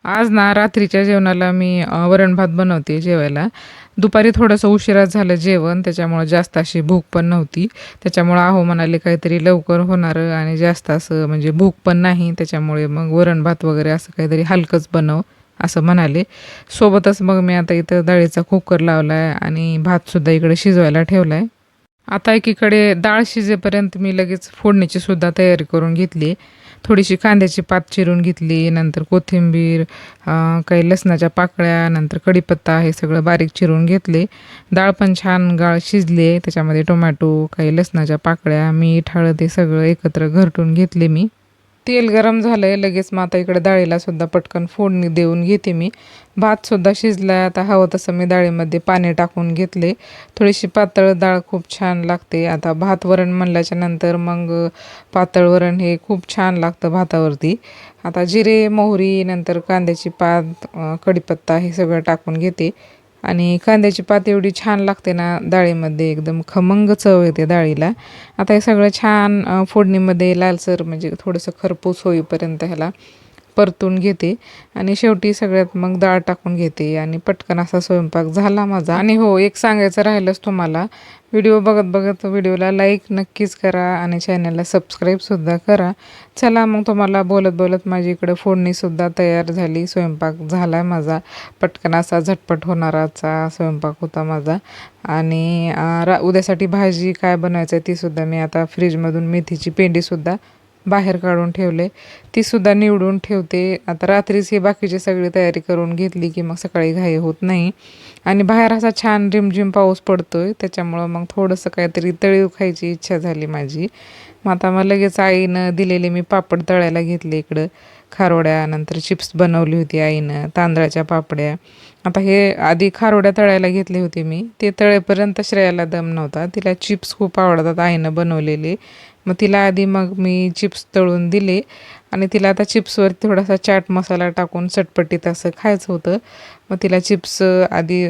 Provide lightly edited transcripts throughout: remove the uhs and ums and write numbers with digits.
आज ना रात्रीच्या जेवणाला मी वरण भात बनवते जेवायला. दुपारी थोडंसं उशिरा झालं जेवण, त्याच्यामुळं जास्त अशी भूक पण नव्हती. त्याच्यामुळं अहो म्हणाले काहीतरी लवकर होणारं आणि जास्त असं म्हणजे भूक पण नाही, त्याच्यामुळे मग वरण भात वगैरे असं काहीतरी हलकंच बनव, असं म्हणाले. सोबतच मग मी आता इथं डाळीचा कुकर लावला आहे आणि भातसुद्धा इकडे शिजवायला ठेवला आहे. आता एकीकडे डाळ शिजेपर्यंत मी लगेच फोडणीची सुद्धा तयारी करून घेतली. थोडीशी कांद्याची पात चिरून घेतली, नंतर कोथिंबीर, काही लसणाच्या पाकळ्या, नंतर कढीपत्ता हे सगळं बारीक चिरून घेतले. डाळ पण छान गाळ शिजली आहे. त्याच्यामध्ये टोमॅटो, काही लसणाच्या पाकळ्या, मीठ, हळद हे सगळं एकत्र घरटून घेतले मी. तेल गरम झालंय लगेच मग आता इकडे डाळीला सुद्धा पटकन फोडणी देऊन घेते मी. भातसुद्धा शिजलाय. आता हवं तसं मी डाळीमध्ये पाणी टाकून घेतले. थोडीशी पातळ डाळ खूप छान लागते. आता भात वरण म्हणल्याच्या नंतर मग पातळ वरण हे खूप छान लागतं भातावरती. आता जिरे, मोहरी, नंतर कांद्याची पात, कढीपत्ता हे सगळं टाकून घेते. आणि कांद्याची पात एवढी छान लागते ना डाळीमध्ये, एकदम खमंग चव येते डाळीला. आता हे सगळं छान फोडणीमध्ये लालसर म्हणजे थोडंसं खरपूस होईपर्यंत ह्याला परतून घेते आणि शेवटी सगळ्यात मग डाळ टाकून घेते आणि पटकन असा स्वयंपाक झाला माझा. आणि हो, एक सांगायचं राहिलंच तुम्हाला, व्हिडिओ बघत बघत व्हिडिओला लाईक नक्कीच करा आणि चॅनलला सबस्क्राईबसुद्धा करा. चला मग तुम्हाला बोलत बोलत माझी इकडं फोडणीसुद्धा तयार झाली. स्वयंपाक झाला आहे माझा. पटकन असा झटपट होणाराचा स्वयंपाक होता माझा. आणि उद्यासाठी भाजी काय बनायचं आहे तीसुद्धा मी आता फ्रीजमधून मेथीची पेंडीसुद्धा बाहेर काढून ठेवले. तीसुद्धा निवडून ठेवते. आता रात्रीच ही बाकीची सगळी तयारी करून घेतली की मग सकाळी घाई होत नाही. आणि बाहेर असा छान रिमझिम पाऊस पडतोय, त्याच्यामुळं मग थोडंसं काहीतरी तळीव खायची इच्छा झाली माझी. मग आता मग लगेच आईनं दिलेले मी पापड तळायला घेतले इकडं. खारोड्या, नंतर चिप्स बनवली होती आईनं, तांदळाच्या पापड्या. आता हे आधी खारोड्या तळायला घेतले होते मी. ते तळेपर्यंत श्रेयाला दम नव्हता. तिला चिप्स खूप आवडतात आईनं बनवलेले. मग तिला आधी मग मी चिप्स तळून दिले आणि तिला आता चिप्सवर थोडासा चाट मसाला टाकून चटपटीत असं खायचं होतं. मग तिला चिप्स आधी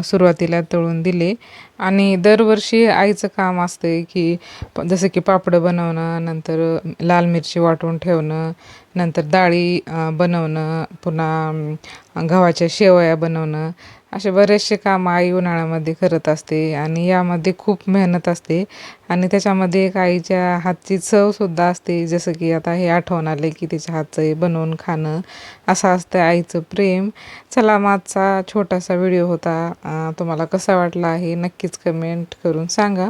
सुरुवातीला तळून दिले. आणि दरवर्षी आईचं काम असतं की जसं की पापडं बनवणं, नंतर लाल मिरची वाटून ठेवणं, नंतर डाळी बनवणं, पुन्हा गव्हाच्या शेवया बनवणं, असे बरेचसे कामं आई उन्हाळ्यामध्ये करत असते. आणि यामध्ये खूप मेहनत असते आणि त्याच्यामध्ये एक आईच्या हातची चवसुद्धा असते. जसं की आता हे आठवण आलं की तिच्या हातचं हे बनवून खाणं, असं असतं आईचं प्रेम. चला, माझा छोटासा व्हिडिओ होता. तुम्हाला कसा वाटला आहे नक्कीच कमेंट करून सांगा.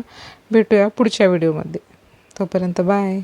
भेटूया पुढच्या व्हिडिओमध्ये. तोपर्यंत बाय.